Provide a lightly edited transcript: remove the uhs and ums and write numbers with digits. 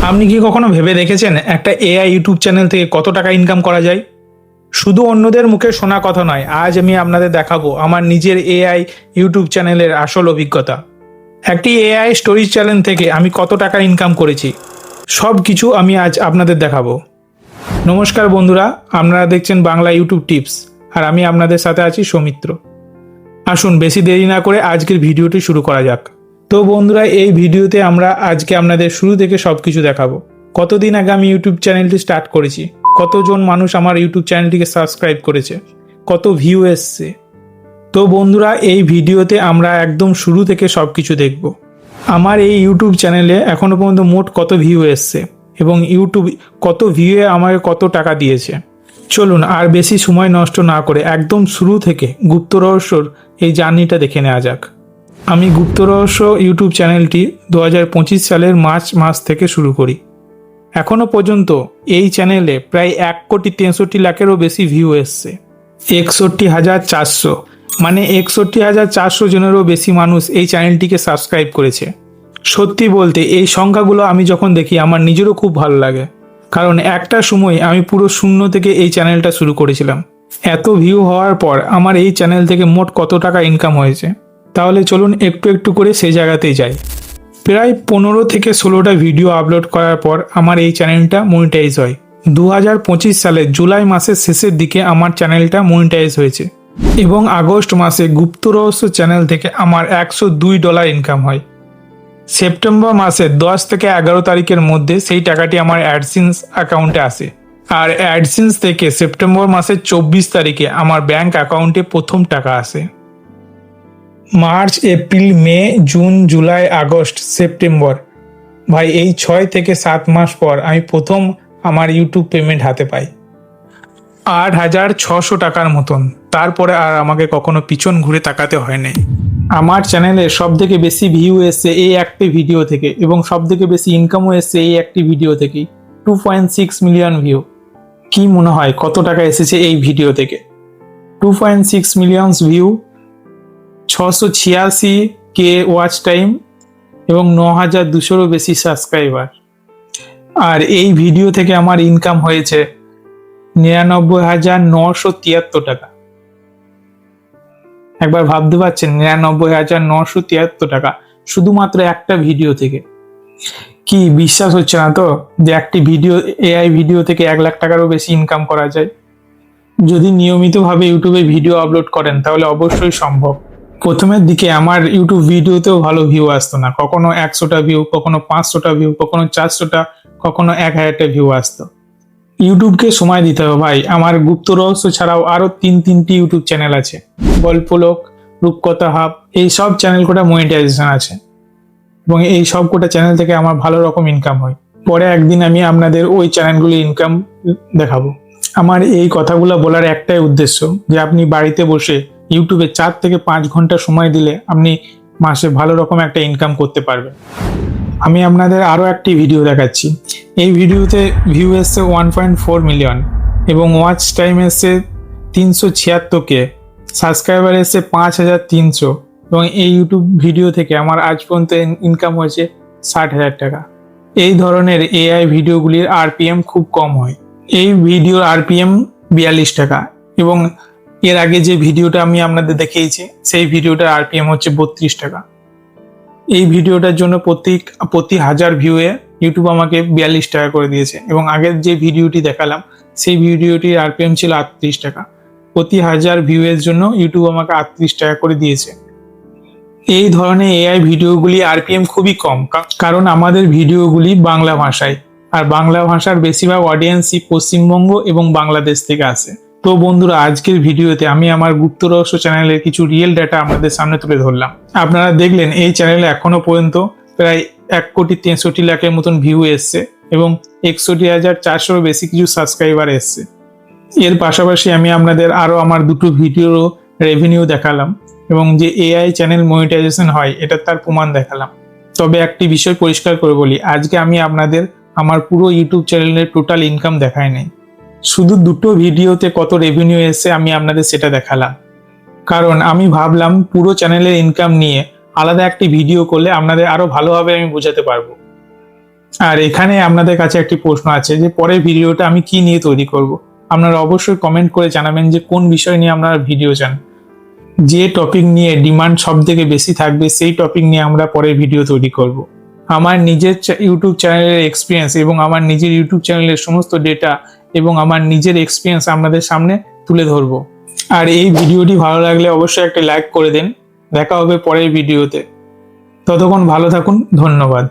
আপনি কি কখনো ভেবে দেখেছেন একটা এআই ইউটিউব চ্যানেল থেকে কত টাকা ইনকাম করা যায়? শুধু অন্যদের মুখে শোনা কথা নয়, আজ আমি আপনাদের দেখাবো আমার নিজের এআই ইউটিউব চ্যানেলের আসল অভিজ্ঞতা। একটি এআই স্টোরি চ্যানেল থেকে আমি কত টাকা ইনকাম করেছি সব কিছু আমি আজ আপনাদের দেখাবো। নমস্কার বন্ধুরা, আপনারা দেখছেন বাংলা ইউটিউব টিপস আর আমি আপনাদের সাথে আছি সৌমিত্র। আসুন বেশি দেরি না করে আজকের ভিডিওটি শুরু করা যাক। তো বন্ধুরা, এই ভিডিওতে আমরা আজকে আপনাদের শুরু থেকে সবকিছু দেখাবো। কতদিন আগে আমি ইউটিউব চ্যানেলটি স্টার্ট করেছি, কতজন মানুষ আমার ইউটিউব চ্যানেলটিকে সাবস্ক্রাইব করেছে, কত ভিউ এসছে। তো বন্ধুরা, এই ভিডিওতে আমরা একদম শুরু থেকে সবকিছু দেখব। আমার এই ইউটিউব চ্যানেলে এখনো পর্যন্ত মোট কত ভিউ এসছে এবং ইউটিউব কত ভিউয়ে আমাকে কত টাকা দিয়েছে। চলুন আর বেশি সময় নষ্ট না করে একদম শুরু থেকে গুপ্ত রহস্যর এই জার্নিটা দেখে নেওয়া যাক। আমি গুপ্ত রহস্য ইউটিউব চ্যানেলটি 2025 সালের মার্চ মাস থেকে শুরু করি। এখনো পর্যন্ত এই চ্যানেলে প্রায় 1,63,00,000-এরও বেশি ভিউ এসছে। 61,400 মানে 61,400 জনেরও বেশি মানুষ এই চ্যানেলটিকে সাবস্ক্রাইব করেছে। সত্যি বলতে এই সংখ্যাগুলো আমি যখন দেখি আমার নিজেরও খুব ভালো লাগে, কারণ একটা সময় আমি পুরো শূন্য থেকে এই চ্যানেলটা শুরু করেছিলাম। এত ভিউ হওয়ার পর আমার এই চ্যানেল থেকে মোট কত টাকা ইনকাম হয়েছে, তাহলে চলুন একটু একটু করে সেই জায়গাতেই যাই। প্রায় 15 থেকে 16টা ভিডিও আপলোড করার পর আমার এই চ্যানেলটা মনিটাইজ হয়। 2025 সালে জুলাই মাসের শেষের দিকে আমার চ্যানেলটা মনিটাইজ হয়েছে এবং আগস্ট মাসে গুপ্ত রহস্য চ্যানেল থেকে আমার $102 ইনকাম হয়। সেপ্টেম্বর মাসের 10 থেকে 11 তারিখের মধ্যে সেই টাকাটি আমার অ্যাডসেন্স অ্যাকাউন্টে আসে, আর অ্যাডসেন্স থেকে সেপ্টেম্বর মাসের 24 তারিখে আমার ব্যাংক অ্যাকাউন্টে প্রথম টাকা আসে। মার্চ, এপ্রিল, মে, জুন, জুলাই, আগস্ট, সেপ্টেম্বর, ভাই এই 6 থেকে 7 মাস পর আমি প্রথম আমার ইউটিউব পেমেন্ট হাতে পাই, 8,600 টাকার মতন। তারপরে আর আমাকে কখনো পিছন ঘুরে তাকাতে হয় নাই। আমার চ্যানেলে সব থেকে বেশি ভিউ এসছে এই একটি ভিডিও থেকে এবং সব থেকে বেশি ইনকামও এসছে এই একটি ভিডিও থেকেই, 2.6 মিলিয়ন ভিউ। কি মনে হয় কত টাকা এসেছে এই ভিডিও থেকে? 2.6 million view, 686K watch time এবং 9,200-রও বেশি সাবস্ক্রাইবার। আর এই ভিডিও থেকে আমার ইনকাম হয়েছে 99,973 টাকা। একবার ভাবতে পারছেন, 99,973 টাকা শুধুমাত্র একটা ভিডিও থেকে। কি বিশ্বাস হচ্ছে না তো যে একটি ভিডিও, এআই ভিডিও থেকে 1 লাখ টাকারও বেশি ইনকাম করা যায়? যদি নিয়মিতভাবে ইউটিউবে ভিডিও আপলোড করেন তাহলে অবশ্যই সম্ভব। প্রথমের দিকে আমার ইউটিউব ভিডিওতেও ভালো ভিউ আসতো না, কখনো 100টা ভিউ, কখনো 500টা ভিউ, কখনো 400টা, কখনো 1,000টা ভিউ আসতো। ইউটিউবকে সময় দিতে হবে ভাই। আমার গুপ্ত রহস্য ছাড়াও আরো 3টি ইউটিউব চ্যানেল আছে, গল্পলোক, রূপকথা হাব, এই সব চ্যানেল কোটা মনিটাইজেশন আছে এবং এই সব কোটা চ্যানেল থেকে আমার ভালো রকম ইনকাম হয়। পরে একদিন আমি আপনাদের ওই চ্যানেলগুলি ইনকাম দেখাবো। আমার এই কথাগুলো বলার একটাই উদ্দেশ্য যে আপনি বাড়িতে বসে ইউটিউবে 4 থেকে 5 ঘন্টা সময় দিলে আপনি মাসে ভালো রকম একটা ইনকাম করতে পারবেন। আমি আপনাদের আরও একটি ভিডিও দেখাচ্ছি। এই ভিডিওতে ভিউ এসছে 1.4 মিলিয়ন এবং ওয়াচ টাইম এসছে 376K, সাবস্ক্রাইবার এসছে 5,300 এবং এই ইউটিউব ভিডিও থেকে আমার আজ পর্যন্ত ইনকাম হয়েছে 60,000 টাকা। এই ধরনের এআই ভিডিওগুলির আরপিএম খুব কম হয়। এই ভিডিওর আরপিএম 42 টাকা এবং এর আগে যে ভিডিওটা আমি আপনাদের দেখিয়েছি সেই ভিডিওটার আরপিএম হচ্ছে 32 টাকা। এই ভিডিওটার জন্য প্রতি 1000 ভিউয়ে ইউটিউব আমাকে 42 টাকা করে দিয়েছে এবং আগের যে ভিডিওটি দেখালাম সেই ভিডিওটির আরপিএম ছিল 38 টাকা। প্রতি 1000 ভিউয়ের জন্য ইউটিউব আমাকে 38 টাকা করে দিয়েছে। এই ধরনের এআই ভিডিওগুলি আরপিএম খুবই কম, কারণ আমাদের ভিডিওগুলি বাংলা ভাষায়, আর বাংলা ভাষার বেশিরভাগ অডিয়েন্সই পশ্চিমবঙ্গ এবং বাংলাদেশ থেকে আসে। তো বন্ধুরা, আজকের ভিডিওতে আমি আমার গুপ্ত রহস্য চ্যানেলের কিছু রিয়েল ডাটা আপনাদের সামনে তুলে ধরলাম। আপনারা দেখলেন এই চ্যানেলে এখনো পর্যন্ত প্রায় 1,63,00,000-এর মতন ভিউ এসছে এবং 61,400-রও বেশি কিছু সাবস্ক্রাইবার এসছে। এর পাশাপাশি আমি আপনাদের আরও আমার 2টো ভিডিওরও রেভিনিউ দেখালাম এবং যে এআই চ্যানেল মনিটাইজেশন হয় এটা তার প্রমাণ দেখালাম। তবে একটি বিষয় পরিষ্কার করে বলি, আজকে আমি আপনাদের আমার পুরো ইউটিউব চ্যানেলের টোটাল ইনকাম দেখাই নাই, শুধু 2টো ভিডিওতে কত রেভিনিউ এসছে আমি আপনাদের সেটা দেখালাম। কারণ আমি ভাবলাম পুরো চ্যানেলের ইনকাম নিয়ে আলাদা একটি ভিডিও করলে আপনাদের আরো ভালোভাবে আমি বোঝাতে পারবো। আর এখানে আপনাদের কাছে একটি প্রশ্ন আছে যে পরের ভিডিওটা আমি কি নিয়ে তৈরি করব। আপনারা অবশ্যই কমেন্ট করে জানাবেন যে কোন বিষয় নিয়ে আপনারা ভিডিও চান। যে টপিক নিয়ে ডিমান্ড সব থেকে বেশি থাকবে সেই টপিক নিয়ে আমরা পরে ভিডিও তৈরি করব। আমার নিজের ইউটিউব চ্যানেলের এক্সপিরিয়েন্স এবং আমার নিজের ইউটিউব চ্যানেলের সমস্ত ডেটা এবং আমার নিজের এক্সপিরিয়েন্স আপনাদের সামনে তুলে ধরবো। আর এই ভিডিওটি ভালো লাগলে অবশ্যই একটা লাইক করে দিন। দেখা হবে পরের ভিডিওতে। ততক্ষণ ভালো থাকুন, ধন্যবাদ।